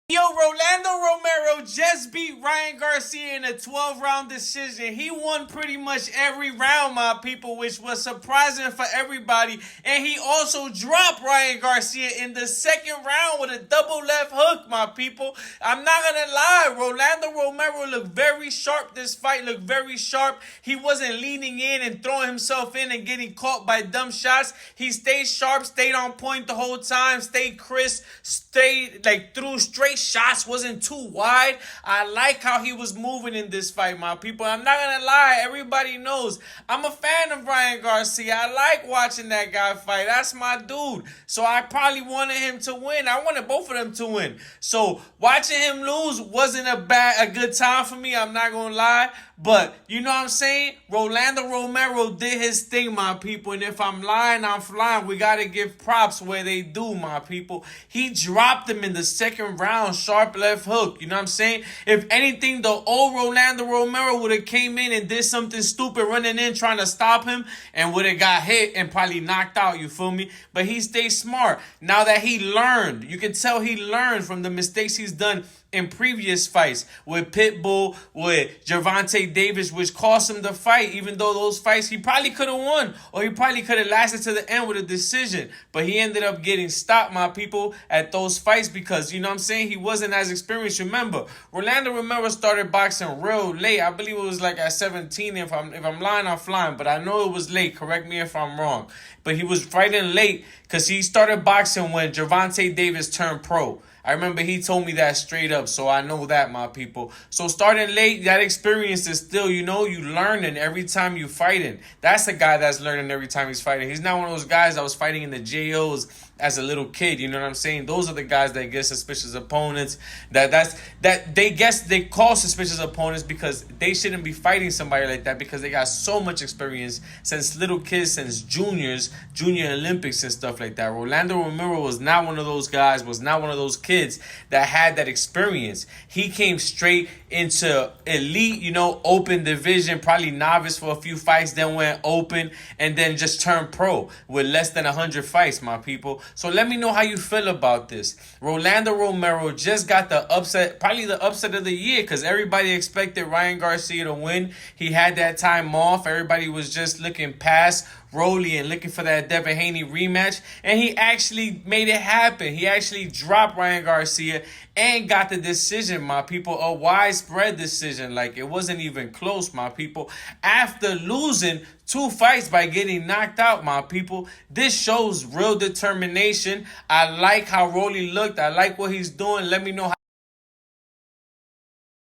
Yo, Rolando Romero just beat Ryan Garcia in a 12-round decision. He won pretty much every round, my people, which was surprising for everybody. And he also dropped Ryan Garcia in the second round with a double left hook, my people. I'm not going to lie. Rolando Romero looked very sharp. This fight looked very sharp. He wasn't leaning in and throwing himself in and getting caught by dumb shots. He stayed sharp, stayed on point the whole time, stayed crisp, stayed through straight shots, wasn't too wide. I like how he was moving in this fight, my people. I'm not gonna lie, everybody knows I'm a fan of Ryan Garcia. I like watching that guy fight. That's my dude. So I probably wanted him to win. I wanted both of them to win. So watching him lose wasn't a good time for me. I'm not gonna lie. But you know what I'm saying? Rolando Romero did his thing, my people. And if I'm lying, I'm flying. We got to give props where they do, my people. He dropped him in the second round, sharp left hook. You know what I'm saying? If anything, the old Rolando Romero would have came in and did something stupid, running in, trying to stop him, and would have got hit and probably knocked out, you feel me? But he stayed smart. Now that he learned, you can tell he learned from the mistakes he's done in previous fights with Pitbull, with Gervonta Davis, which cost him the fight, even though those fights he probably could have won, or he probably could have lasted to the end with a decision. But he ended up getting stopped, my people, at those fights because, you know what I'm saying, he wasn't as experienced. Remember, Rolando Romero started boxing real late. I believe it was like at 17. If I'm lying, I'm flying. But I know it was late. Correct me if I'm wrong. But he was fighting late because he started boxing when Gervonta Davis turned pro. I remember he told me that straight up, so I know that, my people. So starting late, that experience is still, you learning every time you fighting. That's a guy that's learning every time he's fighting. He's not one of those guys that was fighting in the JOs as a little kid, you know what I'm saying? Those are the guys that get suspicious opponents. They call suspicious opponents because they shouldn't be fighting somebody like that because they got so much experience since little kids, since junior Olympics and stuff like that. Rolando Romero was not one of those guys, was not one of those kids that had that experience. He came straight into elite, open division, probably novice for a few fights, then went open, and then just turned pro with less than 100 fights, my people. So let me know how you feel about this. Rolando Romero just got the upset, probably the upset of the year, because everybody expected Ryan Garcia to win. He had that time off. Everybody was just looking past Rolly and looking for that Devin Haney rematch, and he actually made it happen. He actually dropped Ryan Garcia and got the decision, my people, a widespread decision. Like, it wasn't even close, my people. After losing 2 fights by getting knocked out, my people, this shows real determination. I like how Rolly looked. I like what he's doing. Let me know how